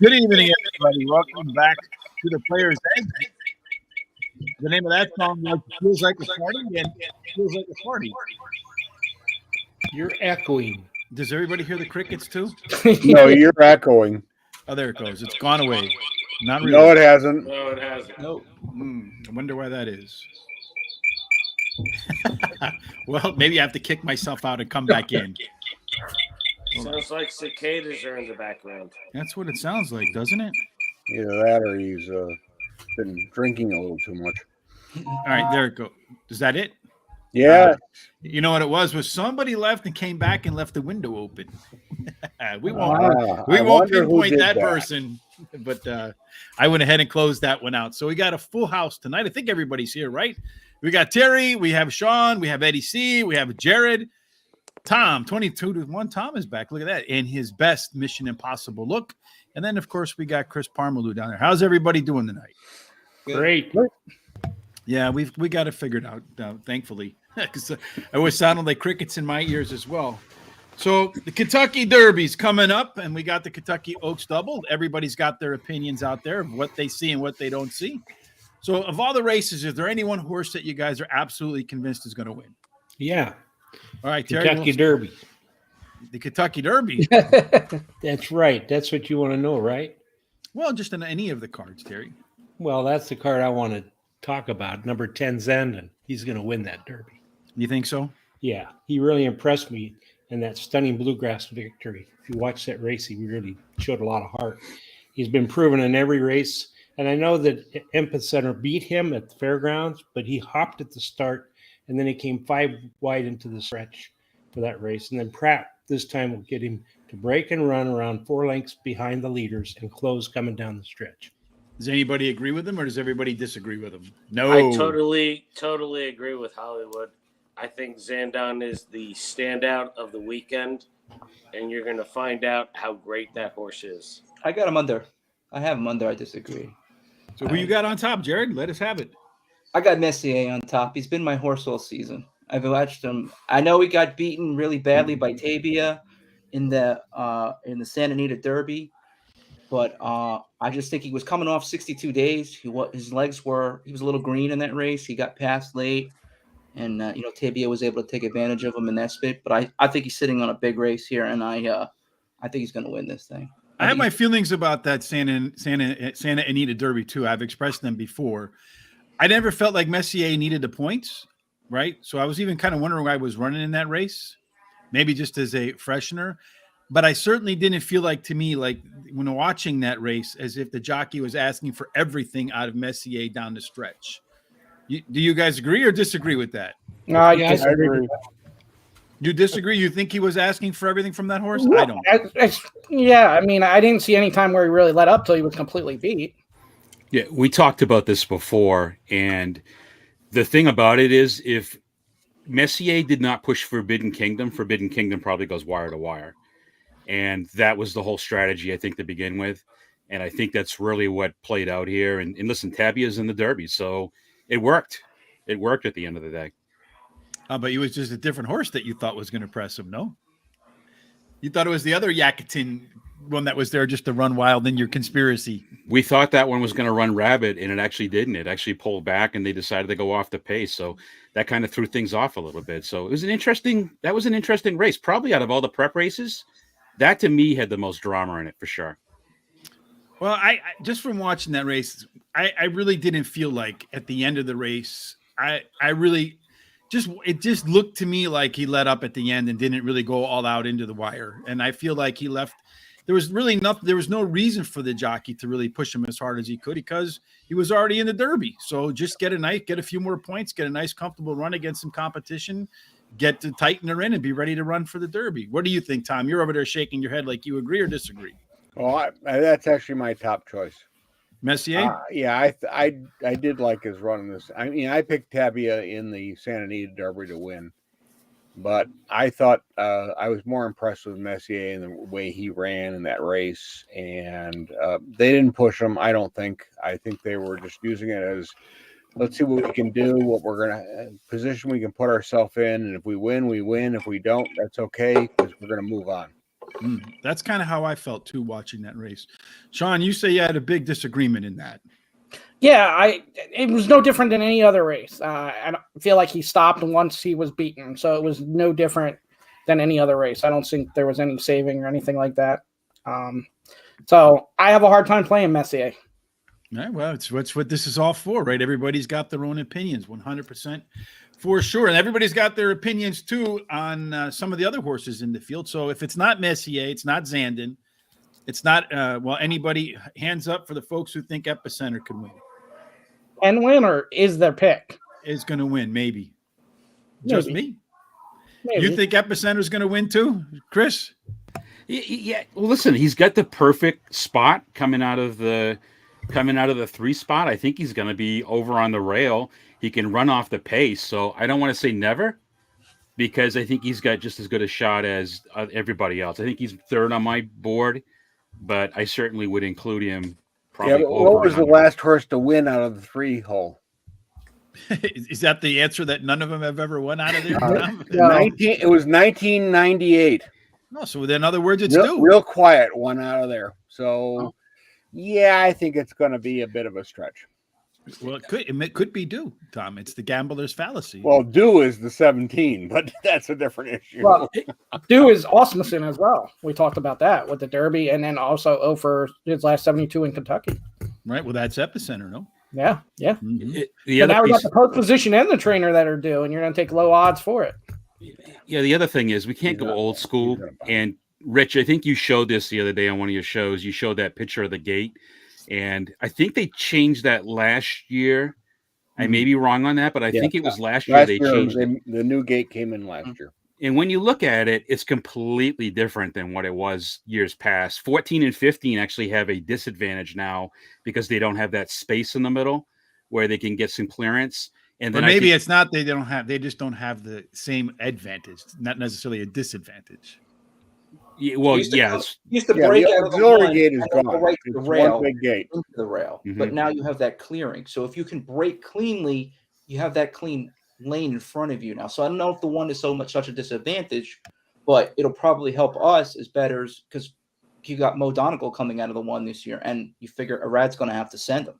Good evening, everybody. Welcome back to the Players Exit. The name of that song was Feels Like a Party and Feels Like a Party. You're echoing. Does everybody hear the crickets too? No, you're echoing. Oh, there it goes. It's gone away. Not really. No, it hasn't. No, it hasn't. Nope. I wonder why that is. Well, maybe I have to kick myself out and come back in. Sounds like cicadas are in the background. That's what it sounds like, doesn't it? Either that or he's been drinking a little too much. All right, there it goes. Is that it? Yeah. You know what it was somebody left and came back and left the window open. we won't pinpoint that person, but I went ahead and closed that one out. So we got a full house tonight. I think everybody's here, right? We got Terry, we have Shawn, we have Eddie C, we have Jared, Tom, 22-1. Tom is back. Look at that. In his best Mission Impossible look. And then, of course, we got Chris Pomerleau down there. How's everybody doing tonight? Great. Yeah, we got it figured out, thankfully. Because I always sounded like crickets in my ears as well. So the Kentucky Derby's coming up, and we got the Kentucky Oaks Double. Everybody's got their opinions out there of what they see and what they don't see. So of all the races, is there any one horse that you guys are absolutely convinced is going to win? Yeah. All right, Terry. Kentucky Derby. The Kentucky Derby. That's right. That's what you want to know, right? Well, just in any of the cards, Terry. Well, that's the card I want to talk about. Number 10, Zandon. He's going to win that Derby. You think so? Yeah. He really impressed me in that stunning bluegrass victory. If you watch that race, he really showed a lot of heart. He's been proven in every race. And I know that Epicenter beat him at the fairgrounds, but he hopped at the start, and then he came 5 wide into the stretch for that race. And then Pratt this time will get him to break and run around 4 lengths behind the leaders and close coming down the stretch. Does anybody agree with him, or does everybody disagree with him? No. I totally agree with Hollywood. I think Zandon is the standout of the weekend, and you're going to find out how great that horse is. I got him under. I have him under. I disagree. So who you got on top, Jared? Let us have it. I got Messier on top. He's been my horse all season. I've watched him. I know he got beaten really badly by Tabia in the Santa Anita Derby, but I just think he was coming off 62 days. He was a little green in that race. He got passed late, and Tabia was able to take advantage of him in that spit. But I think he's sitting on a big race here, and I think he's going to win this thing. I have my feelings about that Santa Anita Derby too. I've expressed them before. I never felt like Messier needed the points, right? So I was even kind of wondering why I was running in that race, maybe just as a freshener. But I certainly didn't feel like, to me, like when watching that race, as if the jockey was asking for everything out of Messier down the stretch. Do you guys agree or disagree with that? No, I disagree. You disagree? You think he was asking for everything from that horse? Well, I don't. Yeah, I mean, I didn't see any time where he really let up till he was completely beat. Yeah, we talked about this before, and the thing about it is, if Messier did not push Forbidden Kingdom probably goes wire to wire, and that was the whole strategy, I think, to begin with, and I think that's really what played out here. And listen, Tabia's in the Derby, so it worked. It worked at the end of the day. But he was just a different horse that you thought was going to press him, no? You thought it was the other Yakutin one that was there just to run wild in your conspiracy. We thought that one was going to run rabbit, and it actually didn't. It actually pulled back, and they decided to go off the pace. So that kind of threw things off a little bit. So it was an interesting race. Probably out of all the prep races, that to me had the most drama in it for sure. Well, I just from watching that race, I really didn't feel like at the end of the race, it just looked to me like he let up at the end and didn't really go all out into the wire. And I feel like he left. There was no reason for the jockey to really push him as hard as he could because he was already in the Derby. So just get a few more points, get a nice comfortable run against some competition, get to tighten her in and be ready to run for the Derby. What do you think, Tom? You're over there shaking your head like you agree or disagree. Well, that's actually my top choice. Messier? Yeah, I did like his run in this. I mean, I picked Tabia in the Santa Anita Derby to win, but I thought I was more impressed with Messier and the way he ran in that race. And they didn't push him, I don't think. I think they were just using it as, let's see what we can do, what we're going to position we can put ourselves in. And if we win, we win. If we don't, that's okay because we're going to move on. That's kind of how I felt too watching that race. Shawn, you say you had a big disagreement in that. Yeah, it was no different than any other race. I don't feel like he stopped once he was beaten, so it was no different than any other race. I don't think there was any saving or anything like that. So I have a hard time playing Messier. Yeah, well, it's what this is all for, right? Everybody's got their own opinions, 100% for sure, and everybody's got their opinions too on some of the other horses in the field. So if it's not Messier, it's not Zandon, it's not anybody. Hands up for the folks who think Epicenter can win. And winner is their pick. Is going to win, maybe. Just me. Maybe. You think Epicenter is going to win too, Chris? Yeah. Well, listen, he's got the perfect spot coming out of the 3 spot. I think he's going to be over on the rail. He can run off the pace. So I don't want to say never, because I think he's got just as good a shot as everybody else. I think he's third on my board, but I certainly would include him. Yeah, but what was the last horse to win out of the 3 hole? Is that the answer that none of them have ever won out of there? It was 1998. No, so in other words, it's real quiet one out of there. So, yeah, I think it's going to be a bit of a stretch. Well, it could be due, Tom. It's the gambler's fallacy. Well, due is the 17, but that's a different issue. Well, due is Osmussen as well. We talked about that with the Derby, and then also for his last 72 in Kentucky. Right. Well, that's Epicenter, no? Yeah. Mm-hmm. So now we got the post position and the trainer that are due, and you're going to take low odds for it. Yeah, the other thing is we can't go old school. And Rich, I think you showed this the other day on one of your shows. You showed that picture of the gate, and I think they changed that last year. I may be wrong on that, but I think it was last year they changed it. The new gate came in last year. And when you look at it, it's completely different than what it was years past. 14 and 15 actually have a disadvantage now because they don't have that space in the middle where they can get some clearance. And then maybe it's not they just don't have the same advantage, not necessarily a disadvantage. Yeah, well, used to the break out of the auxiliary gate is and gone. right to the rail, one big gate into the rail. But now you have that clearing. So if you can break cleanly, you have that clean lane in front of you now. So I don't know if the one is such a disadvantage, but it'll probably help us as bettors because you got Mo Donegal coming out of the 1 this year, and you figure Arad's going to have to send him.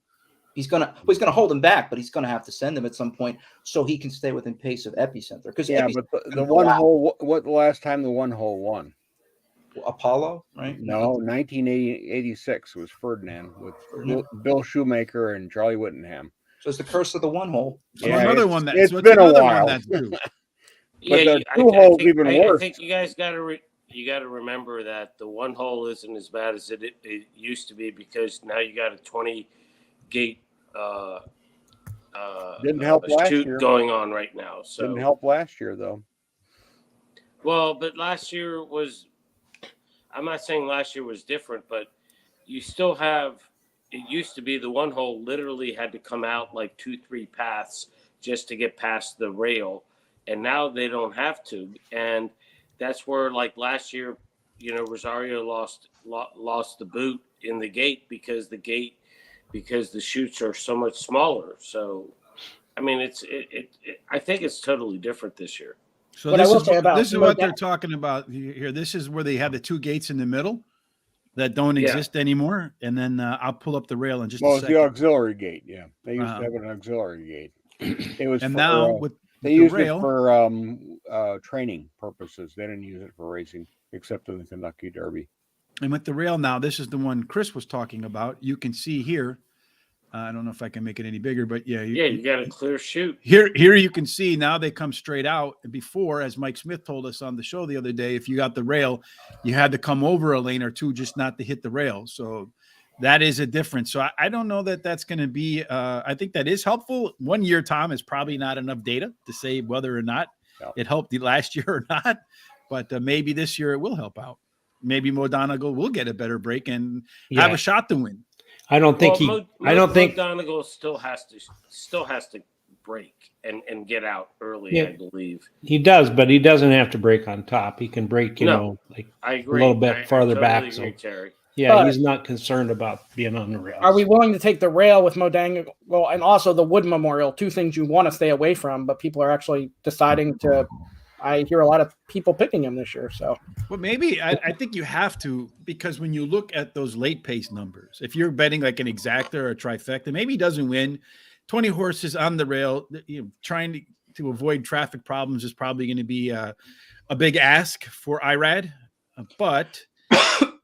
He's gonna hold him back, but he's gonna have to send him at some point so he can stay within pace of Epicenter. Because but the 1 hole. What the last time the 1 hole won? Apollo, right? No, 1986 was Ferdinand with Bill Shoemaker and Charlie Whittingham. So it's the curse of the 1 hole. So another one that it's been a while. That's true. But the 2 holes even worse. I think you guys got to remember that the 1 hole isn't as bad as it used to be because now you got a 20 gate didn't help last year going on right now. So didn't help last year though. Well, but last year was. I'm not saying last year was different, but you still have. It used to be the 1 hole literally had to come out like 2-3 paths just to get past the rail, and now they don't have to, and that's where like last year, Rosario lost the boot in the gate because the chutes are so much smaller. So, I mean, I think it's totally different this year. So this is what they're talking about here. This is where they have the 2 gates in the middle that don't exist anymore. And then I'll pull up the rail in just a second. Well, it's the auxiliary gate. Yeah, they used to have an auxiliary gate. It was, and now with they used it for training purposes. They didn't use it for racing, except in the Kentucky Derby. And with the rail now, this is the one Chris was talking about. You can see here. I don't know if I can make it any bigger, but you got a clear chute. Here you can see now they come straight out. Before, as Mike Smith told us on the show the other day, if you got the rail, you had to come over a lane or two just not to hit the rail. So that is a difference. So I don't know that that's going to be. I think that is helpful. 1 year, Tom, is probably not enough data to say whether or not it helped the last year or not. But maybe this year it will help out. Maybe Mo Donegal will get a better break and have a shot to win. I don't think Donegal still has to break and get out early. I believe he does, but he doesn't have to break on top. He can break, I agree. a little bit farther back. Agree, Terry. Yeah, he's not concerned about being on the rail. Are we willing to take the rail with Mo Donegal and also the Wood Memorial? 2 things you want to stay away from, but people are actually deciding to I hear a lot of people picking him this year. So, well, maybe I think you have to, because when you look at those late pace numbers, if you're betting like an exacta or a trifecta, maybe he doesn't win. 20 horses on the rail, trying to avoid traffic problems is probably going to be a big ask for IRAD. But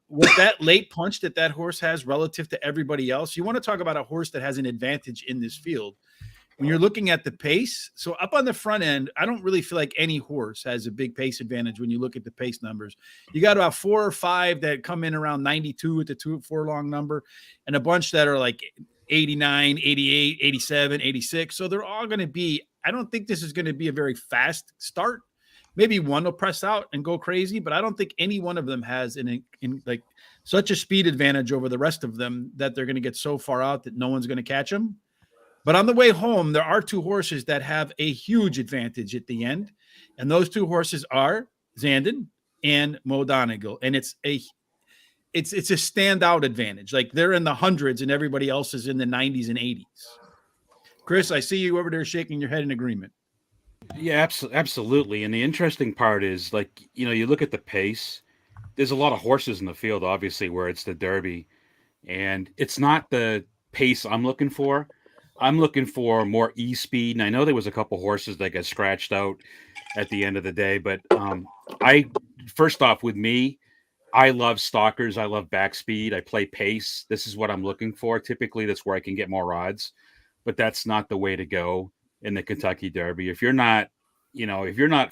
with that late punch that horse has relative to everybody else, you want to talk about a horse that has an advantage in this field. When you're looking at the pace, so up on the front end, I don't really feel like any horse has a big pace advantage when you look at the pace numbers. You got about 4 or 5 that come in around 92 at the 2-4 long number, and a bunch that are like 89, 88, 87, 86. So they're all going to be, I don't think this is going to be a very fast start. Maybe one will press out and go crazy, but I don't think any one of them has in like such a speed advantage over the rest of them that they're going to get so far out that no one's going to catch them. But on the way home, there are 2 horses that have a huge advantage at the end. And those 2 horses are Zandon and Mo Donegal. And it's a standout advantage. Like they're in the hundreds and everybody else is in the 90s and 80s. Chris, I see you over there shaking your head in agreement. Yeah, absolutely. And the interesting part is, like, you look at the pace. There's a lot of horses in the field, obviously, where it's the Derby. And it's not the pace I'm looking for. I'm looking for more e-speed, and I know there was a couple horses that got scratched out at the end of the day. But first off, with me, I love stalkers. I love back speed. I play pace. This is what I'm looking for. Typically, that's where I can get more odds, but that's not the way to go in the Kentucky Derby. If you're not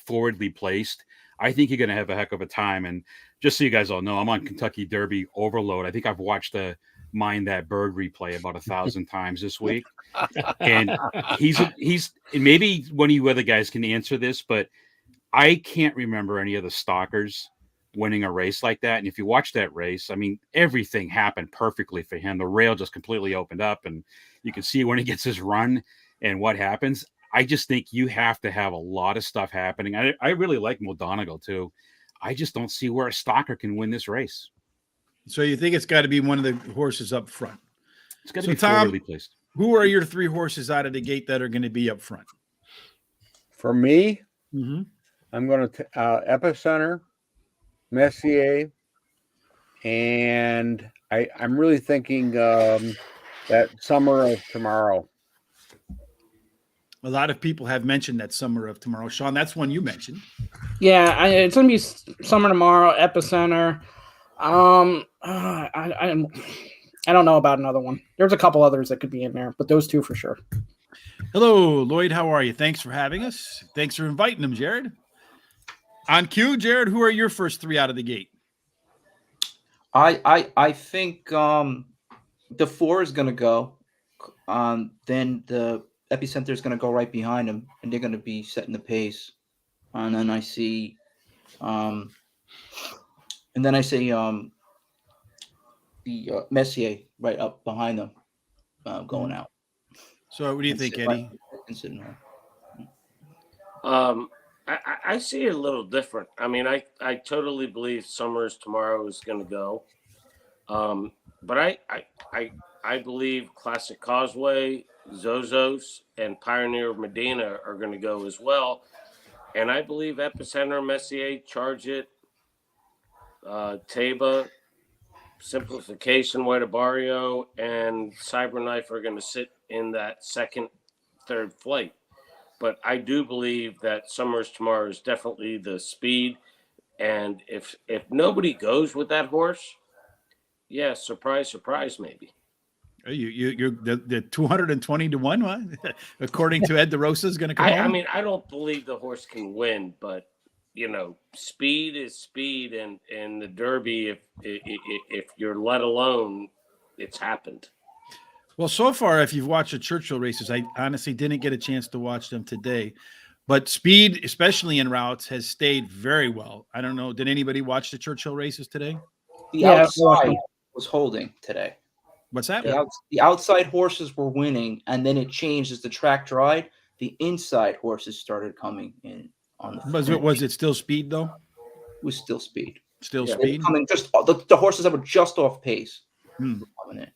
forwardly placed, I think you're going to have a heck of a time. And just so you guys all know, I'm on Kentucky Derby overload. I think I've watched the Mind That Bird replay about 1,000 times this week. And he's maybe one of you other guys can answer this, but I can't remember any of the stalkers winning a race like that. And if you watch that race, I mean, everything happened perfectly for him. The rail just completely opened up, and you can see when he gets his run and what happens. I just think you have to have a lot of stuff happening. I really like Mo Donegal too. I just don't see where a stalker can win this race. So you think it's got to be one of the horses up front? It's got to be forwardly placed. Who are your 3 horses out of the gate that are going to be up front? For me, I'm going to Epicenter, Messier, and I'm really thinking that Summer of Tomorrow. A lot of people have mentioned that Summer of Tomorrow. Shawn, that's one you mentioned. yeah, it's going to be Summer Tomorrow, Epicenter. I don't know about another one. There's a couple others that could be in there, but those 2 for sure. Hello, Lloyd. How are you? Thanks for having us. Thanks for inviting them, Jared. On cue, Jared, who are your first 3 out of the gate? I think the 4 is going to go. Then the Epicenter is going to go right behind him, and they're going to be setting the pace. And then I see, the Messier right up behind them, going out. So what do you think, Eddie? I see it a little different. I mean, I totally believe Summers Tomorrow is going to go. But I believe Classic Causeway, Zozos, and Pioneer of Medina are going to go as well. And I believe Epicenter, Messier, Charge It, Taba, Simplification, White Barrio, and Cyberknife are going to sit in that second, third flight. But I do believe that Summers Tomorrow is definitely the speed. And if nobody goes with that horse, yeah, surprise, maybe. You're the 220 to 1, what? According to Ed DeRosa is going to come home? I mean, I don't believe the horse can win, but speed is speed, and the Derby, if you're let alone, it's happened. Well, so far, if you've watched the Churchill races, I honestly didn't get a chance to watch them today, but speed, especially in routes, has stayed very well. I don't know. Did anybody watch the Churchill races today? The outside was holding today. What's that? The outside horses were winning, and then it changed as the track dried. The inside horses started coming in on the. Was it still speed though? It was still speed. Still speed. Coming just the horses that were just off pace were coming in.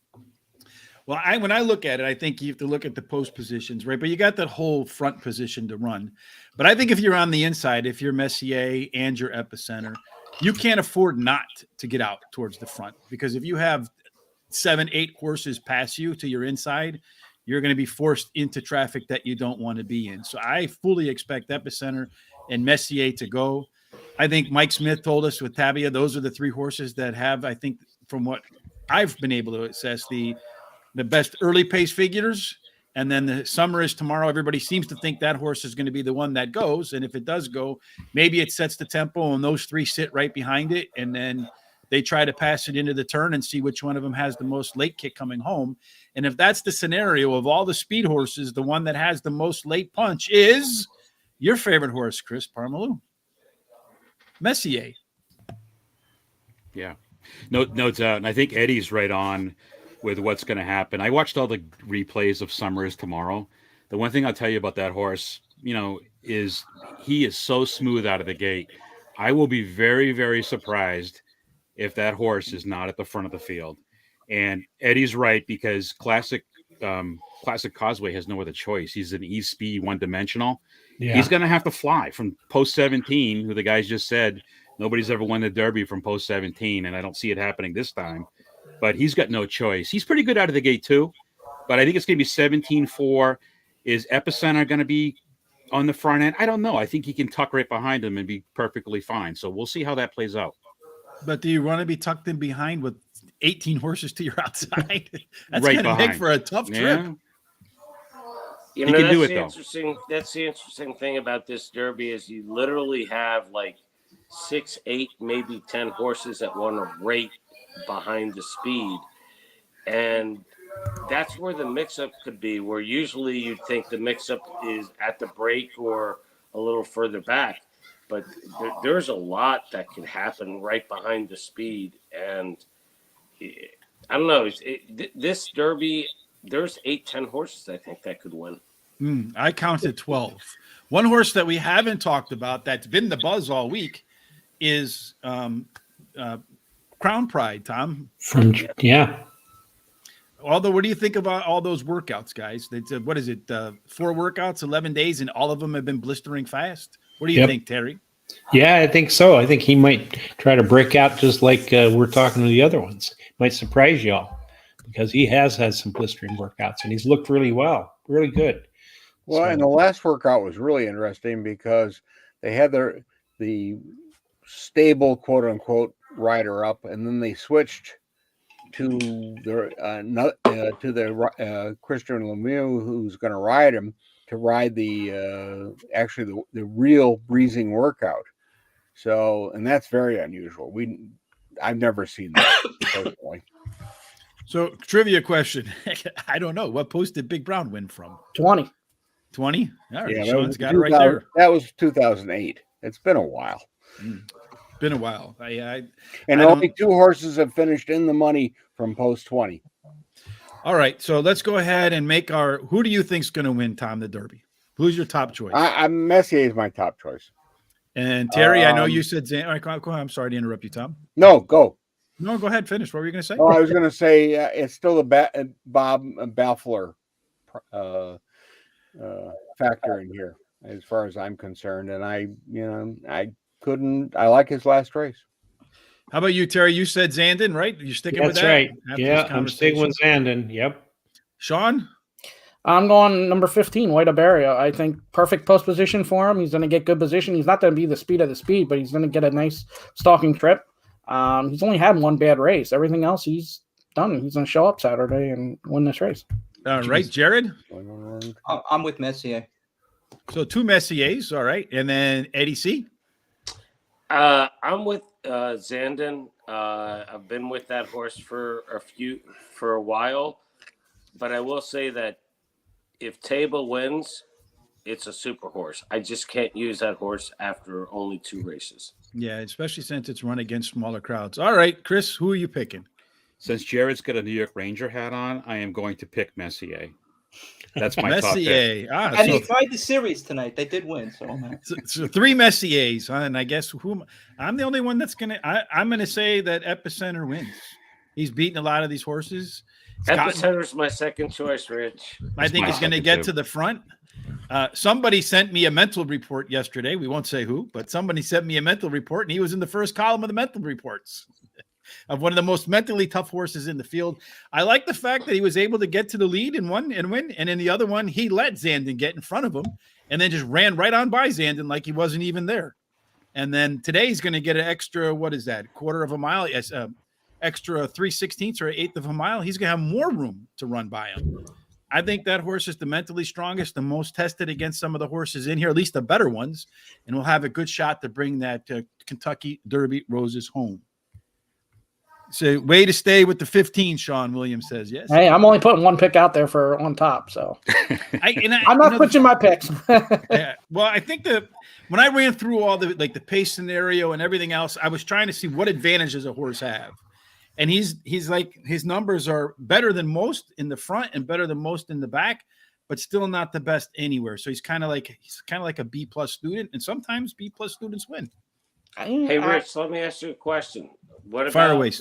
Well, when I look at it, I think you have to look at the post positions, right? But you got that whole front position to run. But I think if you're on the inside, if you're Messier and your epicenter, you can't afford not to get out towards the front, because if you have 7, 8 horses pass you to your inside, you're going to be forced into traffic that you don't want to be in. So I fully expect epicenter and Messier to go. I think Mike Smith told us with Tabia, those are the 3 horses that have, I think, from what I've been able to assess, the best early pace figures. And then the summer is tomorrow. Everybody seems to think that horse is going to be the one that goes. And if it does go, maybe it sets the tempo and those 3 sit right behind it. And then they try to pass it into the turn and see which one of them has the most late kick coming home. And if that's the scenario of all the speed horses, the one that has the most late punch is your favorite horse, Chris Pomerleau. Messier. Yeah, no doubt. And I think Eddie's right on with what's going to happen. I watched all the replays of Summers tomorrow. The one thing I'll tell you about that horse, is he is so smooth out of the gate. I will be very, very surprised if that horse is not at the front of the field. And Eddie's right, because Classic Causeway has no other choice. He's an E-speed one-dimensional. Yeah. He's going to have to fly from post 17, who the guys just said nobody's ever won the Derby from post 17, and I don't see it happening this time. But he's got no choice. He's pretty good out of the gate too, but I think it's going to be 17-4. Is Epicenter going to be on the front end? I don't know. I think he can tuck right behind him and be perfectly fine. So we'll see how that plays out. But do you want to be tucked in behind with 18 horses to your outside? That's right going to make for a tough trip. You know, can do it, though. That's the interesting thing about this Derby is you literally have like 6, 8, maybe 10 horses that want to rate behind the speed, and that's where the mix-up could be, where usually you'd think the mix-up is at the break or a little further back, but there's a lot that can happen right behind the speed. And I don't know, this Derby, there's 8, 10 horses I think that could win. I counted 12. One horse that we haven't talked about that's been the buzz all week is Crown Pride, Tom. Although, what do you think about all those workouts, guys? What is it? 4 workouts, 11 days, and all of them have been blistering fast. What do you think, Terry? Yeah, I think so. I think he might try to break out just like we're talking to the other ones. Might surprise y'all because he has had some blistering workouts and he's looked really well, really good. Well, and the last workout was really interesting because they had the stable, quote unquote, rider up, and then they switched to their Christian Lemieux, who's going to ride him, to ride the real breezing workout. So, and that's very unusual. I've never seen that personally. So, trivia question. I don't know. What post did Big Brown win from? 20. 20? All right. Yeah, Sean's got it right there. That was 2008. It's been a while. Been a while. And only 2 horses have finished in the money from post 20. All right. So let's go ahead and make who do you think's going to win, Tom, the Derby? Who's your top choice? Messier is my top choice. And Terry, I know you said Zan. All right, go ahead. I'm sorry to interrupt you, Tom. No, go. No, go ahead. Finish. What were you going to say? Oh, I was going to say it's still the Bob Baffler factor in here, as far as I'm concerned. And I like his last race. How about you, Terry? You said Zandon, right? You're sticking with that? That's right. Yeah, I'm sticking with Zandon. Yep. Sean? I'm going number 15, White Iberia. I think perfect post position for him. He's going to get good position. He's not going to be the speed of the speed, but he's going to get a nice stalking trip. He's only had 1 bad race. Everything else he's done. He's going to show up Saturday and win this race. All right, Jared? I'm with Messier. So 2 Messiers, all right. And then Eddie C? I'm with Zandon. I've been with that horse for a while, but I will say that if Table wins, it's a super horse. I just can't use that horse after only 2 races. Yeah, especially since it's run against smaller crowds. All right, Chris, who are you picking? Since Jared's got a New York Ranger hat on, I am going to pick Messier. That's my Messier. top pick. And he tried the series tonight. They did win. So 3 Messiers, huh? And I guess I'm the only one that's I'm gonna say that Epicenter wins. He's beaten a lot of these horses, Epicenter's my second choice, Rich. I think he's going to get to the front. Somebody sent me a mental report yesterday. We won't say who, but somebody sent me a mental report, and he was in the first column of the mental reports of one of the most mentally tough horses in the field. I like the fact that he was able to get to the lead in one and win, and in the other one, he let Zandon get in front of him and then just ran right on by Zandon like he wasn't even there. And then today he's going to get an extra, what is that, quarter of a mile? Yes, extra 3/16 or an eighth of a mile. He's going to have more room to run by him. I think that horse is the mentally strongest, the most tested against some of the horses in here, at least the better ones, and will have a good shot to bring that Kentucky Derby Roses home. So way to stay with the 15, Sean Williams says. Yes. Hey, I'm only putting one pick out there for on top, so I'm not switching my picks. Yeah, well, I think when I ran through all the pace scenario and everything else, I was trying to see what advantages a horse have. And he's like, his numbers are better than most in the front and better than most in the back, but still not the best anywhere. So he's kind of like a B+ student, and sometimes B+ students win. Hey, Rich, let me ask you a question. What Fire about away.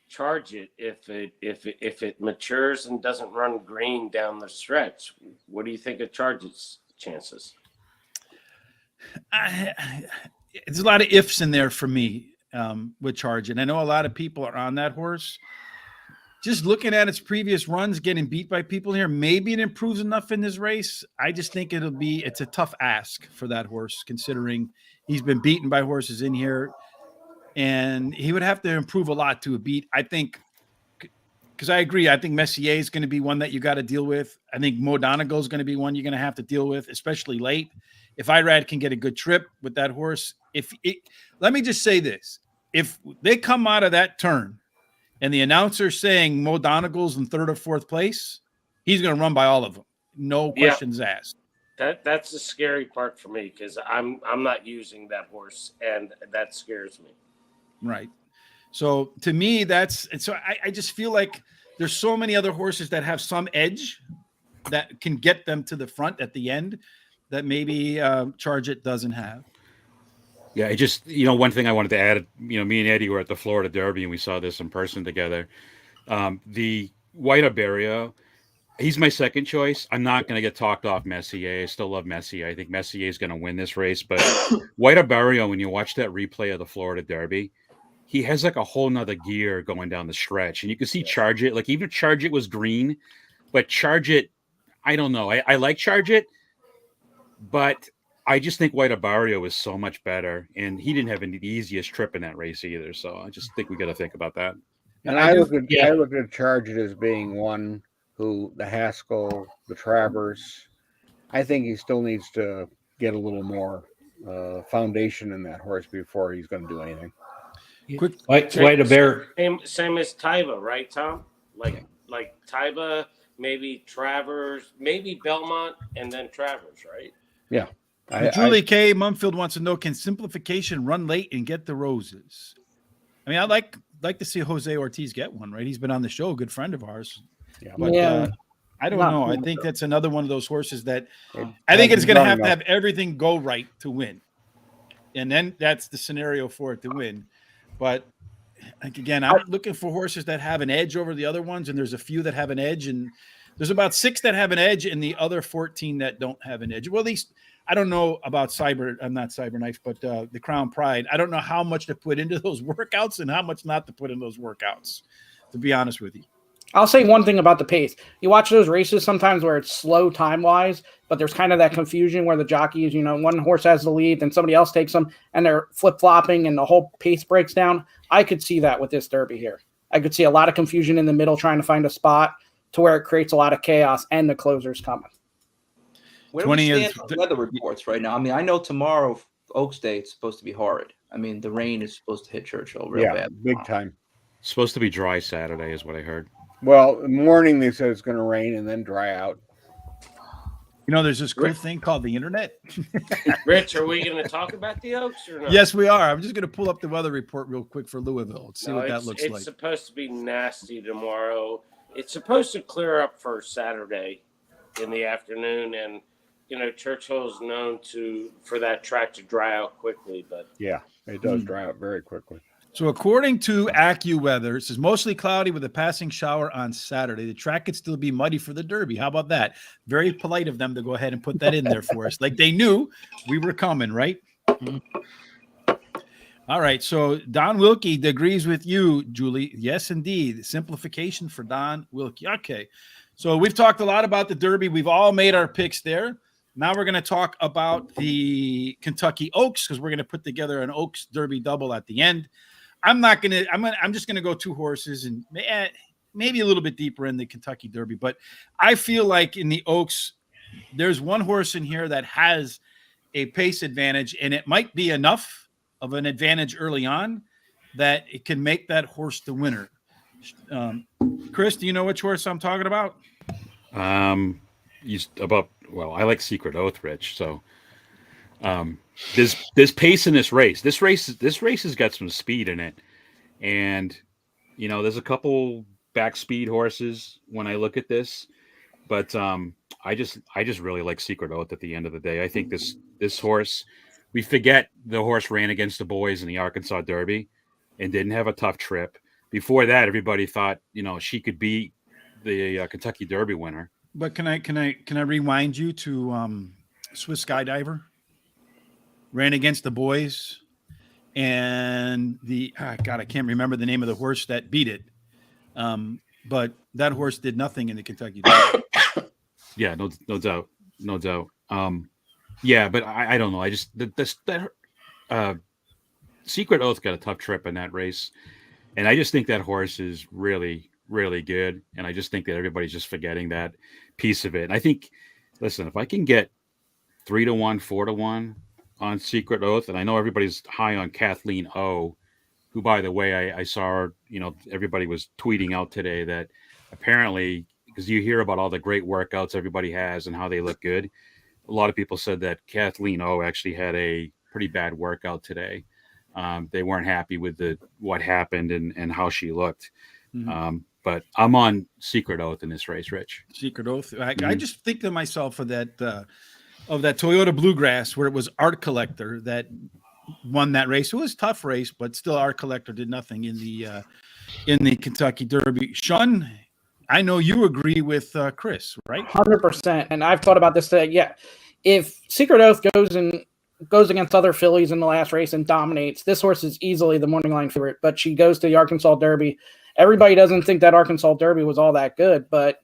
Charge It if it matures and doesn't run green down the stretch? What do you think of Charge It's chances? There's a lot of ifs in there for me with Charge It. I know a lot of people are on that horse. Just looking at its previous runs, getting beat by people here, maybe it improves enough in this race. I just think it's a tough ask for that horse, considering he's been beaten by horses in here, and he would have to improve a lot to a beat. I think, because I agree, I think Messier is going to be one that you got to deal with. I think Mo Donegal is going to be one you're going to have to deal with, especially late. If Irad can get a good trip with that horse, let me just say this. If they come out of that turn and the announcer's saying Mo Donegal's in third or fourth place, he's going to run by all of them. No questions asked. That's the scary part for me, because I'm not using that horse, and that scares me. Right. So to me, I just feel like there's so many other horses that have some edge that can get them to the front at the end that maybe Charge It doesn't have. Yeah, it just, one thing I wanted to add, me and Eddie were at the Florida Derby and we saw this in person together. The White Iberia, he's my second choice. I'm not going to get talked off Messier. I still love Messier. I think Messier is going to win this race. But White Iberia, when you watch that replay of the Florida Derby, he has like a whole nother gear going down the stretch. And you can see Charge It. Like, even Charge It was green, but Charge It, I don't know. I like Charge It, but I just think White Iberia was so much better. And he didn't have the easiest trip in that race either. So I just think we got to think about that. And I look at Charge It as being one who, the Haskell, the Travers, I think he still needs to get a little more foundation in that horse before he's going to do anything. Quick, White Iberia. Same as Taiba, right, Tom? Like Taiba, maybe Travers, maybe Belmont, and then Travers, right? Yeah. Julie K. Mumfield wants to know, can Simplification run late and get the roses? I mean, I'd like to see Jose Ortiz get one, right? He's been on the show, a good friend of ours. Yeah. But I don't know. I think that's another one of those horses that I think it's going to have everything go right to win. And then that's the scenario for it to win. But again, I'm looking for horses that have an edge over the other ones, and there's a few that have an edge, and there's about 6 that have an edge, and the other 14 that don't have an edge. Well, at least I don't know about not Cyberknife, but the Crown Pride. I don't know how much to put into those workouts and how much not to put in those workouts, to be honest with you. I'll say one thing about the pace. You watch those races sometimes where it's slow time-wise, but there's kind of that confusion where the jockeys, one horse has the lead, then somebody else takes them, and they're flip-flopping, and the whole pace breaks down. I could see that with this Derby here. I could see a lot of confusion in the middle trying to find a spot to where it creates a lot of chaos, and the closer's coming. Where do we stand on weather reports right now? I mean, I know tomorrow Oak State's supposed to be horrid. I mean, the rain is supposed to hit Churchill real bad. Big time. It's supposed to be dry Saturday is what I heard. Well, in the morning they said it's going to rain and then dry out. There's this cool thing called the internet. Rich, are we going to talk about the Oaks or not? Yes, we are. I'm just going to pull up the weather report real quick for Louisville. Let's see what that looks like. It's supposed to be nasty tomorrow. It's supposed to clear up for Saturday in the afternoon, and Churchill's known for that track to dry out quickly. But yeah, it does dry out very quickly. So according to AccuWeather, it says mostly cloudy with a passing shower on Saturday. The track could still be muddy for the Derby. How about that? Very polite of them to go ahead and put that in there for us. Like they knew we were coming, right? Mhm. All right. So Don Wilkie agrees with you, Julie. Yes, indeed. Simplification for Don Wilkie. Okay. So we've talked a lot about the Derby. We've all made our picks there. Now we're going to talk about the Kentucky Oaks because we're going to put together an Oaks Derby double at the end. I'm just going to go 2 horses and maybe a little bit deeper in the Kentucky Derby. But I feel like in the Oaks, there's one horse in here that has a pace advantage, and it might be enough of an advantage early on that it can make that horse the winner. Chris, do you know which horse I'm talking about? I like Secret Oath, Rich. So there's pace in this race. This race has got some speed in it, and there's a couple back speed horses when I look at this, but I just really like Secret Oath at the end of the day. I think this horse, we forget the horse ran against the boys in the Arkansas Derby and didn't have a tough trip. Before that, everybody thought she could beat the Kentucky Derby winner. But can I rewind you to Swiss Skydiver? Ran against the boys, and I can't remember the name of the horse that beat it. But that horse did nothing in the Kentucky Derby. Yeah, no doubt. Yeah, but I don't know. I just that Secret Oath got a tough trip in that race, and I just think that horse is really, really good. And I just think that everybody's just forgetting that piece of it. And I think, listen, if I can get 3-1, 4-1 on Secret Oath, and I know everybody's high on Kathleen O, who, by the way, I saw her, everybody was tweeting out today that apparently, because you hear about all the great workouts everybody has and how they look good, a lot of people said that Kathleen O actually had a pretty bad workout today. They weren't happy with what happened and how she looked. Mm-hmm. But I'm on Secret Oath in this race, Rich. Secret Oath. I just think to myself of that Toyota Bluegrass where it was Art Collector that won that race. It was a tough race, but still Art Collector did nothing in the Kentucky Derby. Shawn, I know you agree with Chris, right? 100%. And I've thought about this today. Yeah, if Secret Oath goes against other fillies in the last race and dominates, this horse is easily the morning line favorite. But she goes to the Arkansas Derby. Everybody doesn't think that Arkansas Derby was all that good, but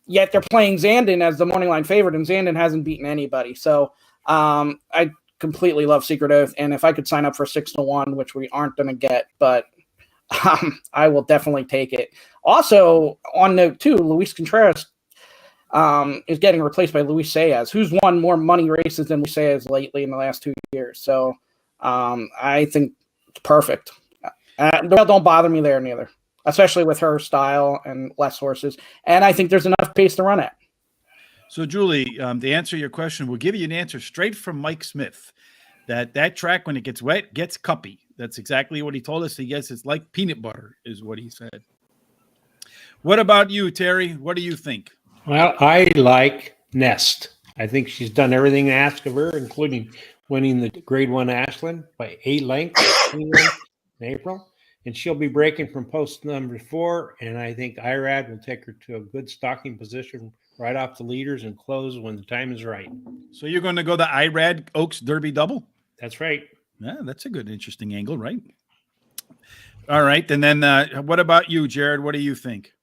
yet they're playing Zandon as the morning line favorite, and Zandon hasn't beaten anybody. So I completely love Secret Oath, and if I could sign up for 6-1, which we aren't going to get, but I will definitely take it. Also, on note 2, Luis Contreras is getting replaced by Luis Saez, who's won more money races than Luis Saez lately in the last 2 years. So I think it's perfect. Don't bother me there neither, especially with her style and less horses. And I think there's enough pace to run at. So, Julie, to answer your question, we'll give you an answer straight from Mike Smith. That track, when it gets wet, gets cuppy. That's exactly what he told us. He guess it's like peanut butter, is what he said. What about you, Terry? What do you think? Well, I like Nest. I think she's done everything asked of her, including winning the Grade 1 Ashland by 8 lengths in April. And she'll be breaking from post number 4. And I think IRAD will take her to a good stocking position right off the leaders and close when the time is right. So you're going to go the IRAD Oaks Derby double? That's right. Yeah, that's a good, interesting angle, right? All right. And then what about you, Jared? What do you think?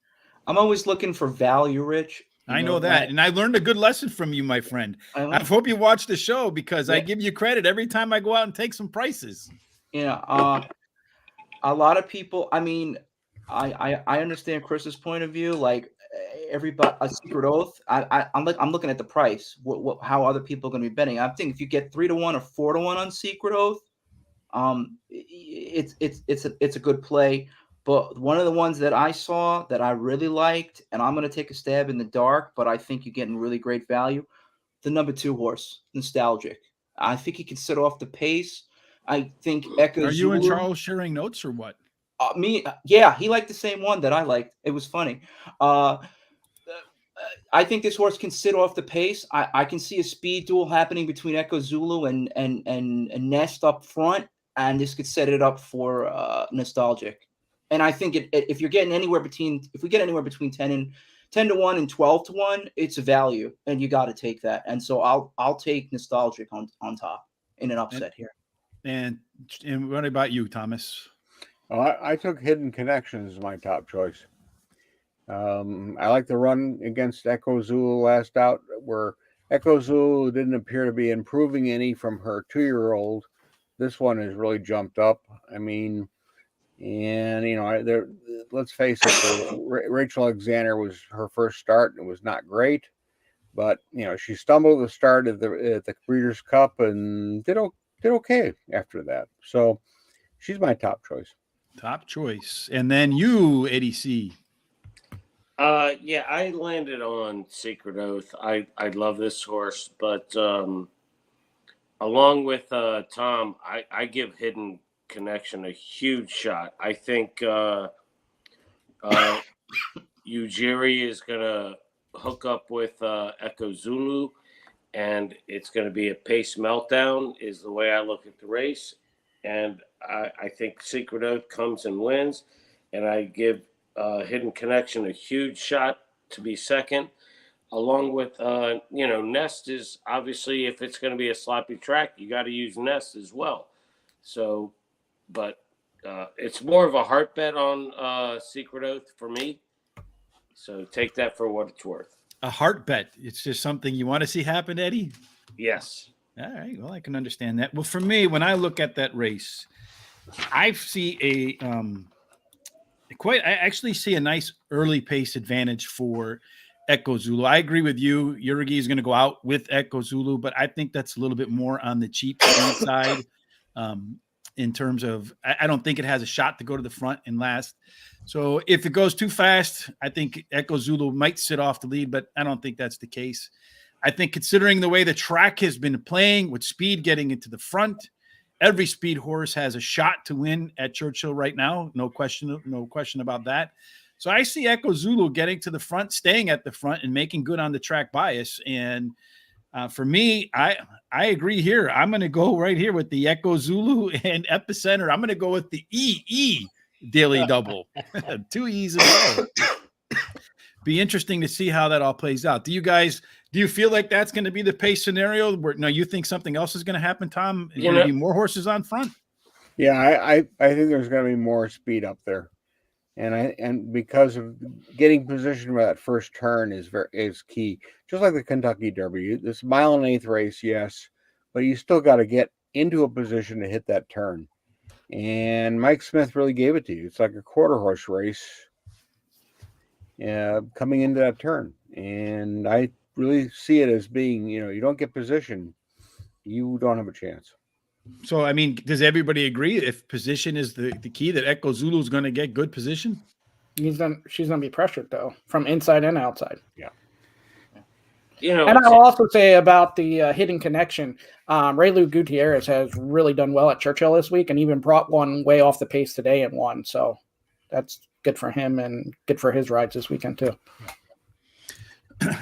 I'm always looking for value, Rich. I know that. And I learned a good lesson from you, my friend. I hope you watch the show because I give you credit every time I go out and take some prices. A lot of people, I mean, I understand Chris's point of view. Like everybody, a Secret Oath. I'm looking at the price. How other people are going to be betting? I think if you get 3-1 or 4-1 on Secret Oath, it's a good play. But one of the ones that I saw that I really liked, and I'm going to take a stab in the dark, but I think you're getting really great value, the number 2 horse, Nostalgic. I think he can set off the pace. I think Echo Are you and Charles sharing notes or what? Yeah, he liked the same one that I liked. It was funny. I think this horse can sit off the pace. I can see a speed duel happening between Echo Zulu and Nest up front. and this could set it up for nostalgic. And I think if you're getting anywhere between, if we get anywhere between 10 to 1 and 12 to 1, it's a value, and you got to take that. And so I'll take nostalgic on top in an upset here. And what about you, Thomas? Well, I took Hidden Connections as my top choice. I like the run against Echo Zulu last out, where Echo Zulu didn't appear to be improving any from her 2-year-old. This one has really jumped up. I mean, and let's face it, Rachel Alexander was her first start, and it was not great. But she stumbled at the start of the Breeders' Cup and did okay after that. So she's my top choice. Top choice. And then you, Eddie C. Yeah, I landed on Secret Oath. I love this horse, but along with Tom, I give Hidden Connection a huge shot. I think Ujiri is going to hook up with Echo Zulu, and it's going to be a pace meltdown is the way I look at the race. And I think Secret Oath comes and wins, and I give Hidden Connection a huge shot to be second, along with Nest is obviously, if it's going to be a sloppy track, you got to use Nest as well. So, but it's more of a heart bet on Secret Oath for me. So take that for what it's worth. A heart bet. It's just something you want to see happen, Eddie? Yes. All right. Well, I can understand that. Well, for me, when I look at that race, I see I actually see a nice early pace advantage for Echo Zulu. I agree with you. Yurgi is going to go out with Echo Zulu, but I think that's a little bit more on the cheap speed side. In terms of, I don't think it has a shot to go to the front and last. So if it goes too fast, I think Echo Zulu might sit off the lead, but I don't think that's the case. I think considering the way the track has been playing with speed getting into the front, every speed horse has a shot to win at Churchill right now. No question about that. So I see Echo Zulu getting to the front, staying at the front, and making good on the track bias. And for me, I agree here. I'm going to go right here with the Echo Zulu and Epicenter. I'm going to go with the EE Daily Double. 2 E's in a row. Be interesting to see how that all plays out. Do you feel like that's going to be the pace scenario? Where no, you think something else is going to happen, Tom? Is going to be more horses on front? Yeah, I think there's going to be more speed up there, and because of getting positioned for that first turn is key. Just like the Kentucky Derby, this 1 1/8 race, yes, but you still got to get into a position to hit that turn. And Mike Smith really gave it to you. It's like a quarter horse race. Coming into that turn, and I really see it as being, you don't get position, you don't have a chance. So, I mean, does everybody agree if position is the key, that Echo Zulu is going to get good position? She's going to be pressured, though, from inside and outside. Yeah. And I'll also say about the Hidden Connection, Raylu Gutierrez has really done well at Churchill this week and even brought one way off the pace today and won. So that's good for him and good for his rides this weekend too.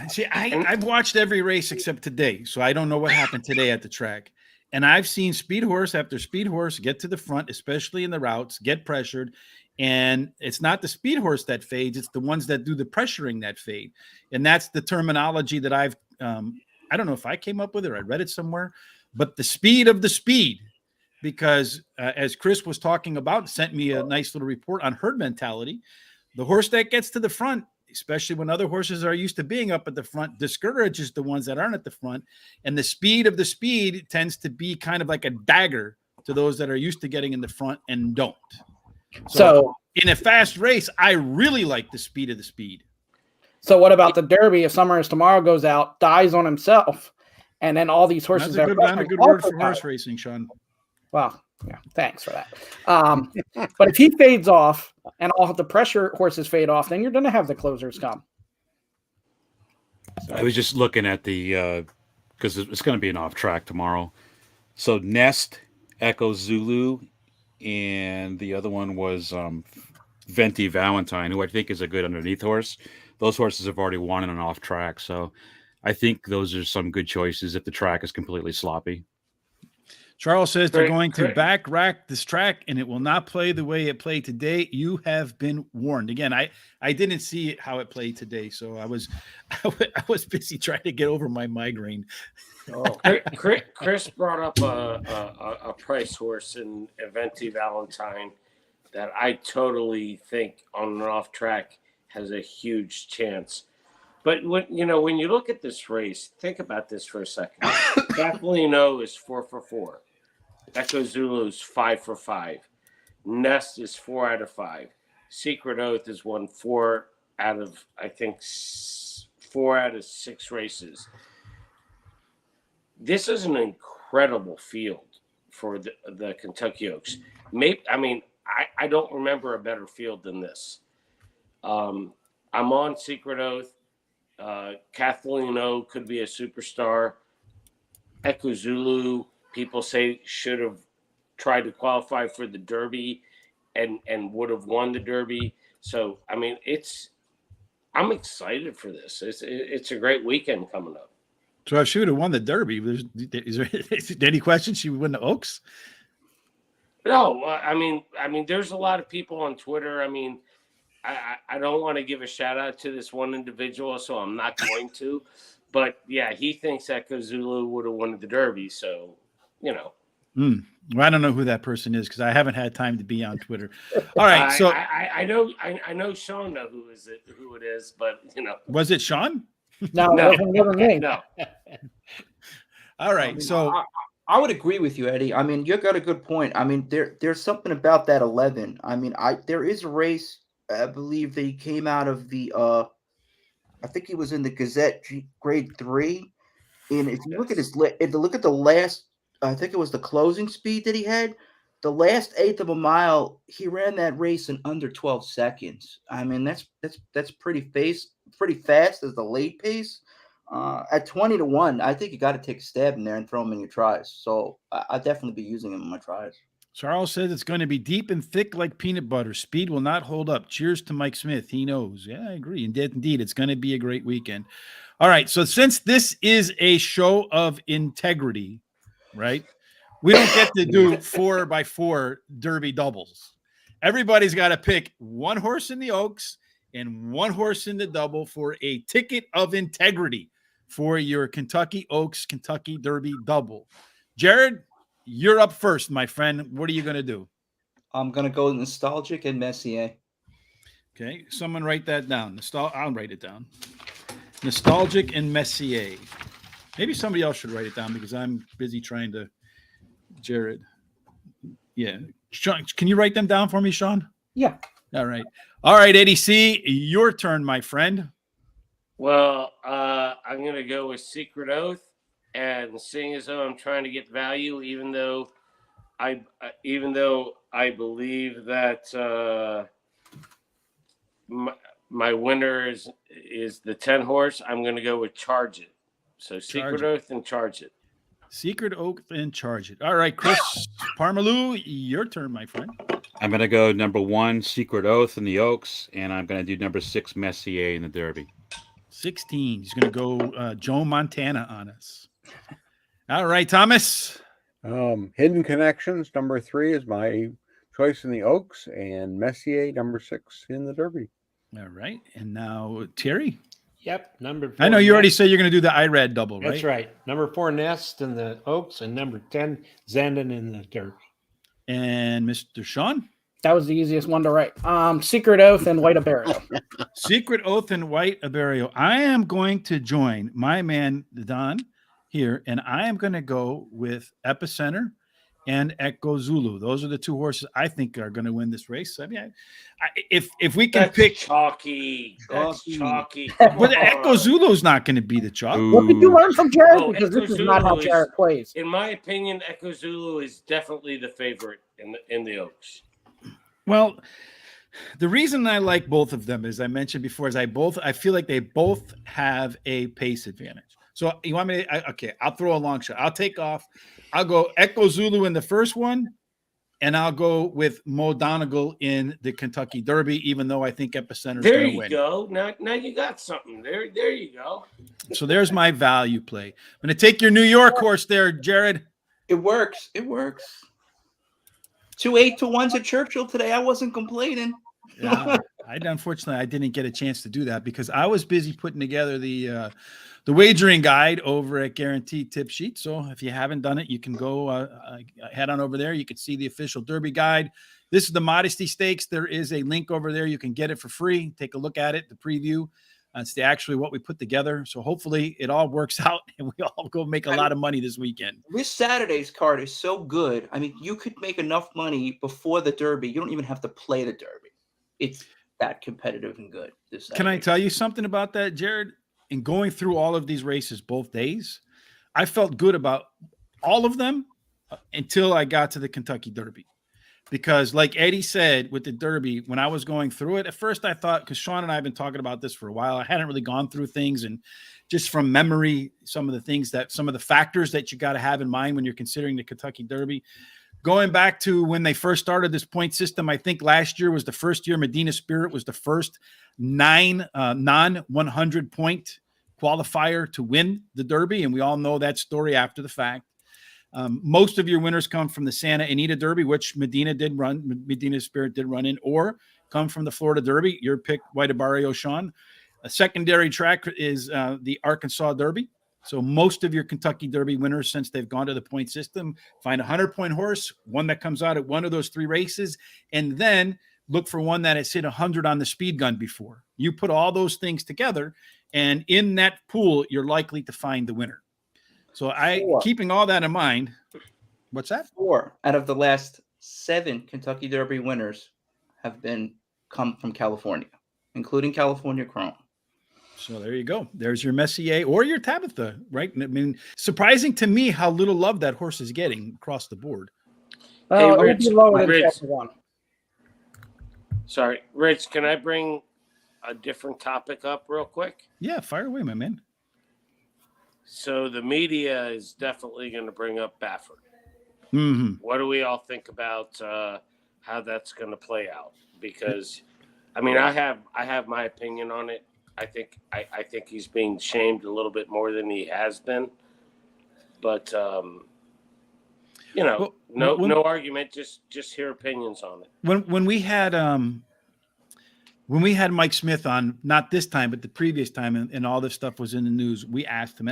See, I've watched every race except today, so I don't know what happened today at the track. And I've seen speed horse after speed horse get to the front, especially in the routes, get pressured. And it's not the speed horse that fades, it's the ones that do the pressuring that fade. And that's the terminology that I don't know if I came up with it or I read it somewhere, but the speed of the speed. Because as Chris was talking about, sent me a nice little report on herd mentality. The horse that gets to the front, especially when other horses are used to being up at the front, discourages the ones that aren't at the front. And the speed of the speed tends to be kind of like a dagger to those that are used to getting in the front and don't. So in a fast race, I really like the speed of the speed. So what about the Derby? If Summers tomorrow goes out, dies on himself, and then all these horses That's a good word for horse racing, Sean. Well, yeah, thanks for that. But if he fades off and all the pressure horses fade off, then you're going to have the closers come. I was just looking at the because it's going to be an off track tomorrow. So Nest, Echo Zulu, and the other one was Venti Valentine, who I think is a good underneath horse. Those horses have already won in an off track, so I think those are some good choices if the track is completely sloppy. Charles says they're going to back rack this track and it will not play the way it played today. You have been warned. Again, I didn't see how it played today, so I was busy trying to get over my migraine. Oh, Chris brought up a price horse in Eventi Valentine that I totally think on an off track has a huge chance. But when you look at this race, think about this for a second. Castellino is 4 for 4. Echo Zulu is 5 for 5. Nest is 4 out of 5. Secret Oath is won 4 out of 6 races. This is an incredible field for the Kentucky Oaks. I don't remember a better field than this. I'm on Secret Oath. Castellino could be a superstar. Echo Zulu, people say, should have tried to qualify for the Derby and would have won the Derby. So, I'm excited for this. It's a great weekend coming up. So if she would have won the Derby, is there any question she would win the Oaks? No, there's a lot of people on Twitter. I don't want to give a shout out to this one individual, so I'm not going to. But yeah, he thinks Echo Zulu would have won the Derby. So, Well, I don't know who that person is because I haven't had time to be on Twitter. All right, so I know Shawn knows who it is, but was it Shawn? No, it wasn't never me. No. All right, so I would agree with you, Eddie. You got a good point. There's something about that 11. There is a race. I believe they came out of the. I think he was in the Gazette Grade 3, and if you look at the last, I think it was the closing speed that he had. The last eighth of a mile, he ran that race in under 12 seconds. That's pretty fast as the late pace. At 20-1, I think you got to take a stab in there and throw him in your tries. So I'll definitely be using him in my tries. Charles says it's going to be deep and thick like peanut butter. Speed will not hold up. Cheers to Mike Smith. He knows. Yeah, I agree. Indeed, it's going to be a great weekend. All right. So since this is a show of integrity, right, we don't get to do 4x4 Derby doubles. Everybody's got to pick one horse in the Oaks and one horse in the double for a ticket of integrity for your Kentucky Oaks Kentucky Derby double. Jared, you're up first, my friend. What are you going to do? I'm going to go Nostalgic and Messier. Okay. Someone write that down. I'll write it down. Nostalgic and Messier. Maybe somebody else should write it down because I'm busy trying to. Jared. Yeah. Sean, can you write them down for me, Sean? Yeah. All right. All right, Eddie C., your turn, my friend. Well, I'm going to go with Secret Oath. And seeing as though I'm trying to get value, even though I believe that my winner is the 10 horse, I'm going to go with Charge It. So Secret Oath and Charge It. Secret Oath and Charge It. All right, Chris Pomerleau, your turn, my friend. I'm going to go number 1, Secret Oath in the Oaks, and I'm going to do number 6, Messier in the Derby. 16. He's going to go Joe Montana on us. All right, Thomas. Hidden Connections, number 3 is my choice in the Oaks, and Messier, number 6 in the Derby. All right. And now Terry. Yep, number 4. I know you already said you're going to do the IRAD double, right? That's right. Number 4, Nest in the Oaks, and number 10, Zandon in the Derby. And Mr. Sean? That was the easiest one to write. Secret Oath and White Aberrio. Secret Oath and White Aberrio. I am going to join my man, Don, here, and I am going to go with Epicenter and Echo Zulu. Those are the two horses I think are going to win this race. If we can pick chalky, but Echo Zulu's not going to be the chalk. What did you learn from Jared? Because Echo this is Zulu not how Jared plays. In my opinion, Echo Zulu is definitely the favorite in the Oaks. Well, the reason I like both of them, as I mentioned before, is I feel like they both have a pace advantage. So you want me to, okay, I'll throw a long shot. I'll take off. I'll go Echo Zulu in the first one, and I'll go with Mo Donegal in the Kentucky Derby, even though I think Epicenter is going to win. There you go. Now you got something. There you go. So there's my value play. I'm going to take your New York horse there, Jared. It works. It works. 2 8-1s at Churchill today. I wasn't complaining. Yeah, unfortunately I didn't get a chance to do that because I was busy putting together the wagering guide over at Guaranteed Tip Sheet. So if you haven't done it, you can go head on over there. You can see the official Derby guide. This is the Modesty Stakes. There is a link over there. You can get it for free. Take a look at it, the preview. It's actually what we put together. So hopefully it all works out and we all go make a lot of money this weekend. This Saturday's card is so good. I mean, you could make enough money before the Derby. You don't even have to play the Derby. It's that competitive and good. Can I tell you something about that, Jared? In going through all of these races both days, I felt good about all of them until I got to the Kentucky Derby. Because like Eddie said with the Derby, when I was going through it, at first I thought, because Shawn and I have been talking about this for a while, I hadn't really gone through things, and just from memory, some of the factors that you got to have in mind when you're considering the Kentucky Derby. Going back to when they first started this point system, I think last year was the first year Medina Spirit was the first non-100 point qualifier to win the Derby, and we all know that story after the fact. Most of your winners come from the Santa Anita Derby, which Medina Spirit did run in, or come from the Florida Derby. Your pick, White Barrio, Shawn. A secondary track is the Arkansas Derby. So most of your Kentucky Derby winners, since they've gone to the point system, find a 100-point horse, one that comes out at one of those three races, and then look for one that has hit 100 on the speed gun before. You put all those things together, and in that pool, you're likely to find the winner. So keeping all that in mind, what's that? 4 out of the last 7 Kentucky Derby winners have come from California, including California Chrome. So there you go. There's your Messier or your Tabitha, right? I mean, surprising to me how little love that horse is getting across the board. Hey, Rich, sorry, Rich, can I bring a different topic up real quick? Yeah, fire away, my man. So the media is definitely going to bring up Baffert. Mm-hmm. What do we all think about how that's going to play out? Because, I mean, I have my opinion on it. I think he's being shamed a little bit more than he has been. But no argument. Just hear opinions on it. When we had Mike Smith on, not this time, but the previous time, and all this stuff was in the news, we asked him,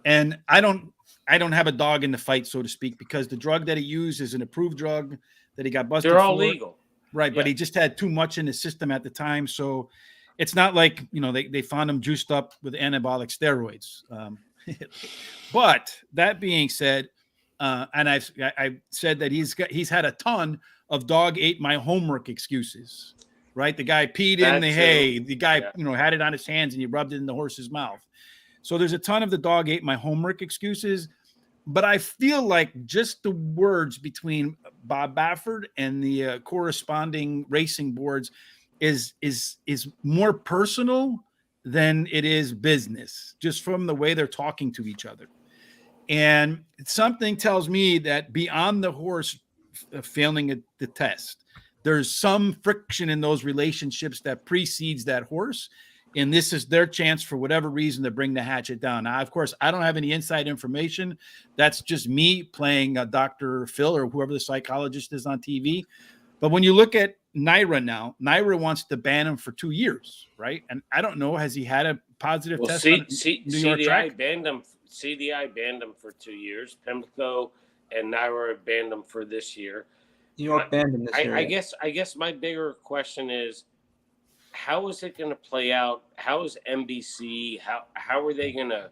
and I don't have a dog in the fight, so to speak, because the drug that he used is an approved drug that he got busted. They're all for. legal, right? Yeah. But he just had too much in his system at the time, so it's not like they found him juiced up with anabolic steroids. But that being said, and I've said that he's had a ton of dog ate my homework excuses. Right, the guy peed in the hay. The guy, had it on his hands and he rubbed it in the horse's mouth. So there's a ton of the dog ate my homework excuses. But I feel like just the words between Bob Baffert and the corresponding racing boards is more personal than it is business, just from the way they're talking to each other. And something tells me that beyond the horse failing the test, there's some friction in those relationships that precedes that horse. And this is their chance for whatever reason to bring the hatchet down. Now, of course, I don't have any inside information. That's just me playing Dr. Phil or whoever the psychologist is on TV. But when you look at Naira now, Naira wants to ban him for 2 years, right? And I don't know, has he had a positive test on New York track? CDI banned him for 2 years. Pimlico and Naira banned him for this year. New York banned him this year. I guess my bigger question is, how is it going to play out? How is NBC? How are they going to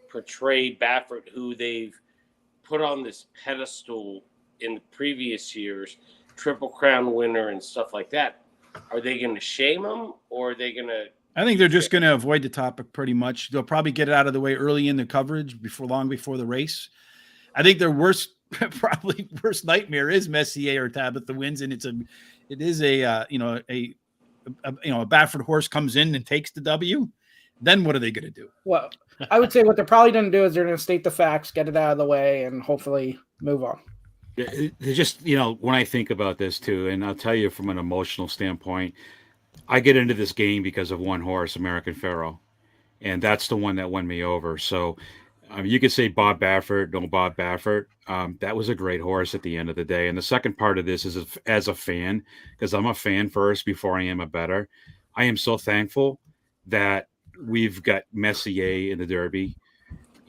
portray Baffert, who they've put on this pedestal in the previous years, Triple Crown winner and stuff like that? Are they going to shame him, or are they going to? I think they're just going to avoid the topic pretty much. They'll probably get it out of the way early in the coverage long before the race. I think their worst nightmare is Messier or Tabitha wins, and it is a Baffert horse comes in and takes the W. Then what are they going to do? Well, I would say what they're probably going to do is they're going to state the facts, get it out of the way, and hopefully move on. They just, when I think about this too, and I'll tell you from an emotional standpoint, I get into this game because of one horse, American Pharoah, and that's the one that won me over. So You could say Bob Baffert, no Bob Baffert. That was a great horse at the end of the day. And the second part of this is as a fan, because I'm a fan first before I am a bettor. I am so thankful that we've got Messier in the Derby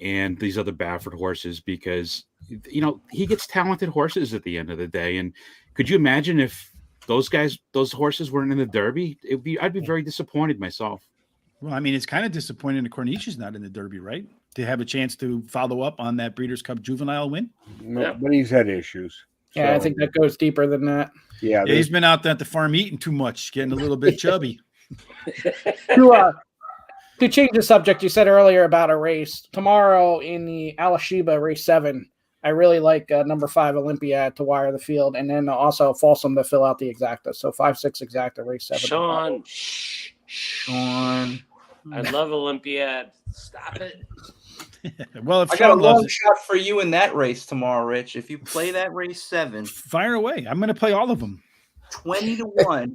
and these other Baffert horses, because he gets talented horses at the end of the day. And could you imagine if those horses weren't in the Derby? I'd be very disappointed myself. Well, I mean, it's kind of disappointing that Cornicia's not in the Derby, right? To have a chance to follow up on that Breeders' Cup Juvenile win. No, but he's had issues. Yeah, So, I think that goes deeper than that. Yeah, he's been out there at the farm eating too much, getting a little bit chubby. To change the subject, you said earlier about a race tomorrow in the Alashiba race 7. I really like number 5 Olympiad to wire the field, and then also Folsom to fill out the exacta. So 5-6 exacta race 7. Sean. I love Olympiad. Stop it. Well, if I got a long shot for you in that race tomorrow, Rich. If you play that race 7, fire away. I'm going to play all of them. 20-1,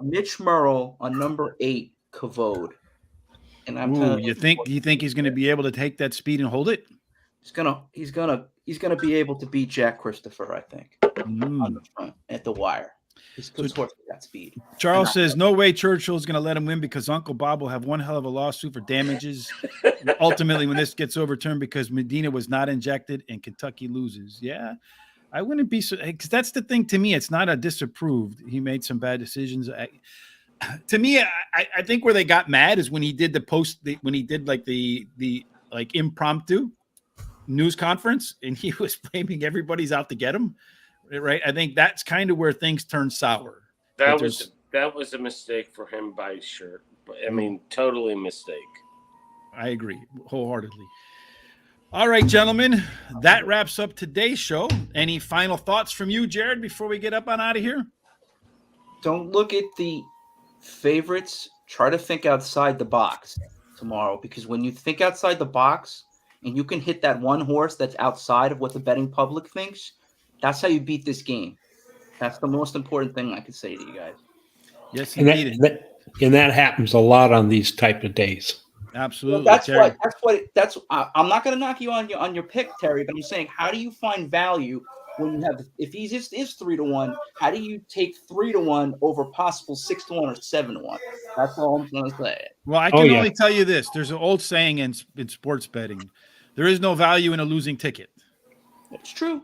Mitch Murrow on number 8, Kavod. And I'm telling you think he's going to be able to take that speed and hold it? He's gonna be able to beat Jack Christopher, I think, on the front at the wire. His horse with that speed. Charles says no way Churchill's going to let him win because Uncle Bob will have one hell of a lawsuit for damages. Ultimately, when this gets overturned, because Medina was not injected and Kentucky loses. Yeah, I wouldn't be so, because that's the thing to me. It's not a disapproved. He made some bad decisions. To me, I think where they got mad is when he did when he did like the impromptu news conference and he was blaming everybody's out to get him. Right. I think that's kind of where things turn sour. That was a mistake for him by sure. I mean, totally a mistake. I agree wholeheartedly. All right, gentlemen, that wraps up today's show. Any final thoughts from you, Jared, before we get up on out of here? Don't look at the favorites. Try to think outside the box tomorrow, because when you think outside the box and you can hit that one horse that's outside of what the betting public thinks, that's how you beat this game. That's the most important thing I could say to you guys. Yes, indeed. And that happens a lot on these type of days. Absolutely. Well, I'm not going to knock you on your pick, Terry, but I'm saying, how do you find value when you have, if he just is 3-1, how do you take 3-1 over possible 6-1 or 7-1? That's all I'm going to say. Well, I can only tell you this. There's an old saying in sports betting. There is no value in a losing ticket. It's true.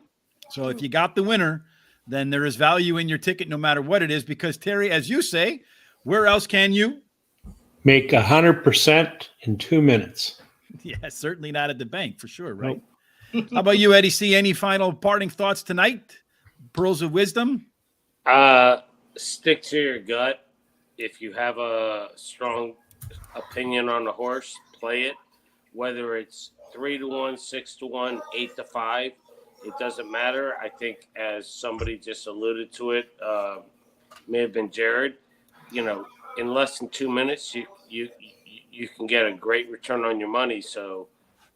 So if you got the winner, then there is value in your ticket no matter what it is, because Terry, as you say, where else can you make 100% in 2 minutes? Yeah, certainly not at the bank for sure, right? Nope. How about you, Eddie? See any final parting thoughts tonight? Pearls of wisdom? Stick to your gut. If you have a strong opinion on the horse, play it. Whether it's 3-1, 6-1, 8-5. It doesn't matter. I think, as somebody just alluded to it, may have been Jared. In less than 2 minutes, you can get a great return on your money. So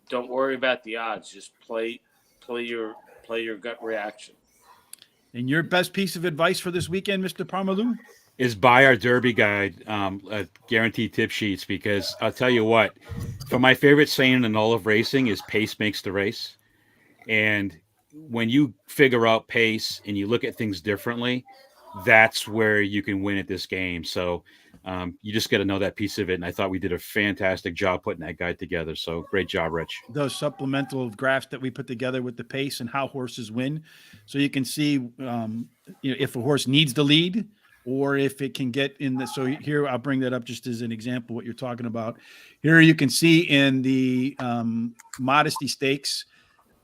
don't worry about the odds. Just play your gut reaction. And your best piece of advice for this weekend, Mr. Pomerleau? Is buy our Derby guide, guaranteed tip sheets, because I'll tell you what, for my favorite saying in all of racing is pace makes the race. And when you figure out pace and you look at things differently, that's where you can win at this game. So you just got to know that piece of it. And I thought we did a fantastic job putting that guide together. So great job, Rich. Those supplemental graphs that we put together with the pace and how horses win. So you can see if a horse needs the lead or if it can get in the, so here, I'll bring that up just as an example, what you're talking about. Here you can see in the Modesty Stakes,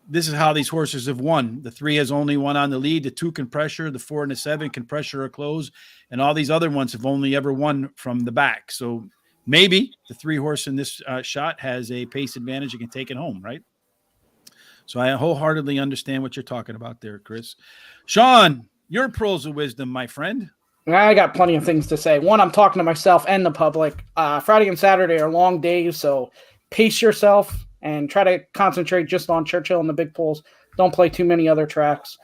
this is how these horses have won. The 3 has only one on the lead. The 2 can pressure. The 4 and the 7 can pressure or close. And all these other ones have only ever won from the back. So maybe the 3 horse in this shot has a pace advantage and can take it home, right? So I wholeheartedly understand what you're talking about there, Chris. Shawn, your pearls of wisdom, my friend. I got plenty of things to say. One, I'm talking to myself and the public. Friday and Saturday are long days, so pace yourself and try to concentrate just on Churchill and the big pools. Don't play too many other tracks.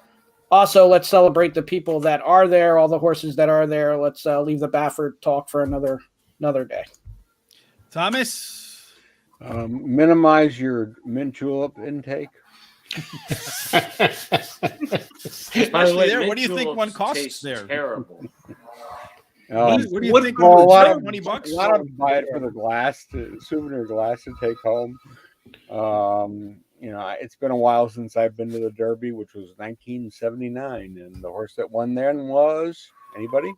Also, let's celebrate the people that are there, all the horses that are there. Let's leave the Baffert talk for another day. Thomas? Minimize your mint julep intake. By the way, there, what mint do you think one juleps costs taste there? Terrible. What do you think? Well, a lot of 20 bucks. A lot of them buy it for the souvenir glass to take home. It's been a while since I've been to the Derby, which was 1979, and the horse that won then was anybody?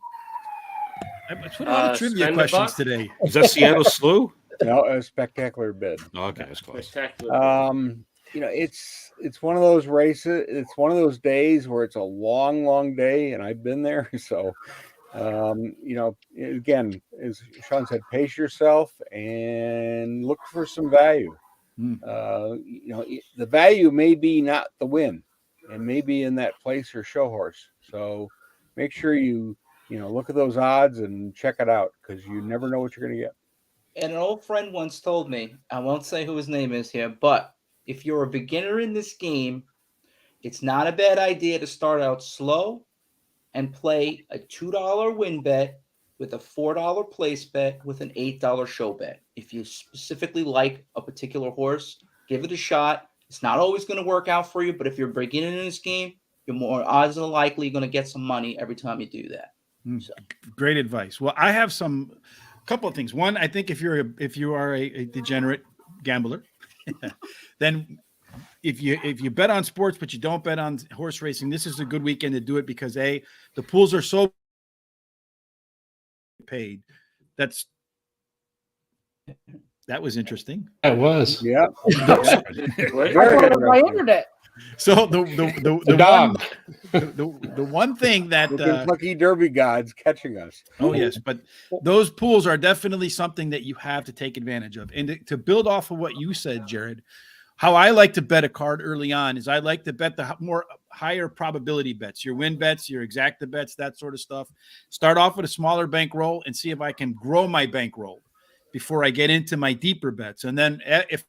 I put a lot of trivia Spend a questions buck? today. Is that Seattle Slew? No, a Spectacular Bid. Okay, that's close. Spectacular. It's one of those races. It's one of those days where it's a long, long day, and I've been there. So, again, as Shawn said, pace yourself and look for some value. The value may be not the win, and maybe in that place or show horse. So, make sure you look at those odds and check it out, because you never know what you're going to get. And an old friend once told me, I won't say who his name is here, but if you're a beginner in this game, it's not a bad idea to start out slow and play a $2 win bet with a $4 place bet with an $8 show bet. If you specifically like a particular horse, give it a shot. It's not always going to work out for you, but if you're beginning in this game, you're more odds than likely going to get some money every time you do that. So. Great advice. Well, I have a couple of things. One, I think if you are a degenerate gambler, then if you bet on sports but you don't bet on horse racing, this is a good weekend to do it, because the pools are so paid. That was interesting. That was. Yeah. I thought it was my internet. So the dog. the one thing that the Kentucky Derby gods catching us. Oh yes, but those pools are definitely something that you have to take advantage of. And to build off of what you said, Jared, how I like to bet a card early on is I like to bet the more higher probability bets, your win bets, your exacta bets, that sort of stuff. Start off with a smaller bankroll and see if I can grow my bankroll before I get into my deeper bets. And then if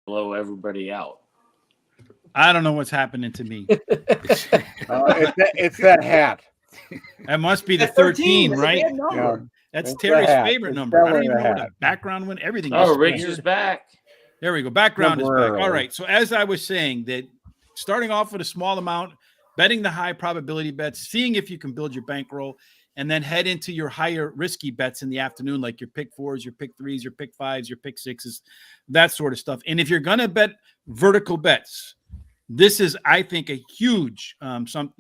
Blow everybody out. I don't know what's happening to me. It's that hat. That must be the 13, right? Yeah. That's It's Terry's the hat. favorite It's number. I don't even definitely know the what hat. a background win. Everything. Oh, is Rich weird. is back. There we go. Background is back. Temporarily. All right. So as I was saying, that starting off with a small amount, betting the high probability bets, seeing if you can build your bankroll, and then head into your higher risky bets in the afternoon, like your pick fours, your pick threes, your pick fives, your pick sixes, that sort of stuff. And if you're going to bet vertical bets, this is, I think, a huge lesson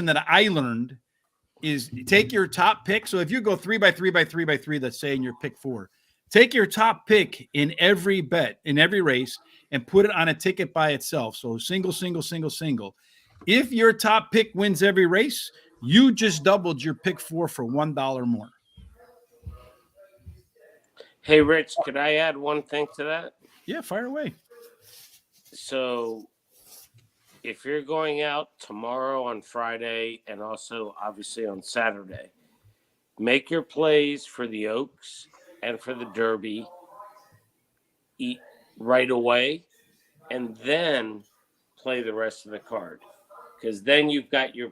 that I learned is take your top pick. So if you go 3x3x3x3, let's say in your pick four, take your top pick in every bet, in every race, and put it on a ticket by itself. So single. If your top pick wins every race, you just doubled your pick four for $1 more. Hey, Rich, could I add one thing to that? Yeah, fire away. So if you're going out tomorrow on Friday and also obviously on Saturday, make your plays for the Oaks and for the Derby right away, and then play the rest of the card. Because then you've got your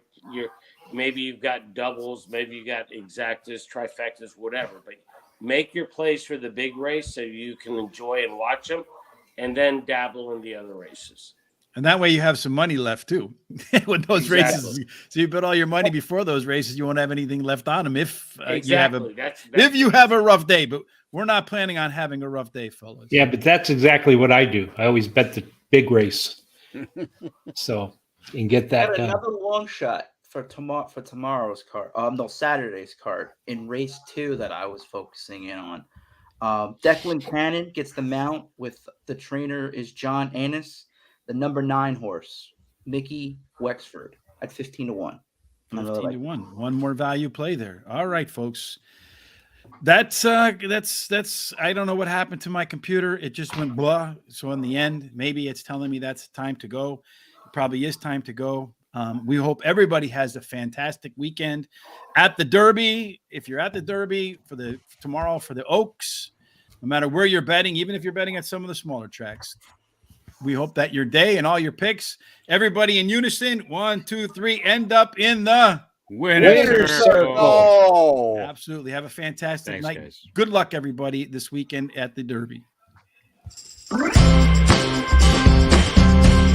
maybe you've got doubles, maybe you got exactas, trifectas, whatever. But make your plays for the big race so you can enjoy and watch them, and then dabble in the other races. And that way you have some money left too. With those races. So you put all your money before those races, you won't have anything left on them if you have a rough day. But we're not planning on having a rough day, fellas. Yeah, but that's exactly what I do. I always bet the big race. So and get that done. Another long shot for tomorrow's card. No, Saturday's card in race 2 that I was focusing in on. Declan Cannon gets the mount with the trainer is John Annis, the number 9 horse, Mickey Wexford at 15-1. 15-1. One more value play there. All right, folks. That's I don't know what happened to my computer. It just went blah. So in the end, maybe it's telling me that's time to go. It probably is time to go. We hope everybody has a fantastic weekend at the Derby. If you're at the Derby tomorrow for the Oaks, no matter where you're betting, even if you're betting at some of the smaller tracks, we hope that your day and all your picks, everybody in unison, 1, 2, 3, end up in the Winner's Circle. Oh, Absolutely. Have a fantastic Thanks, night. guys. Good luck, everybody, this weekend at the Derby.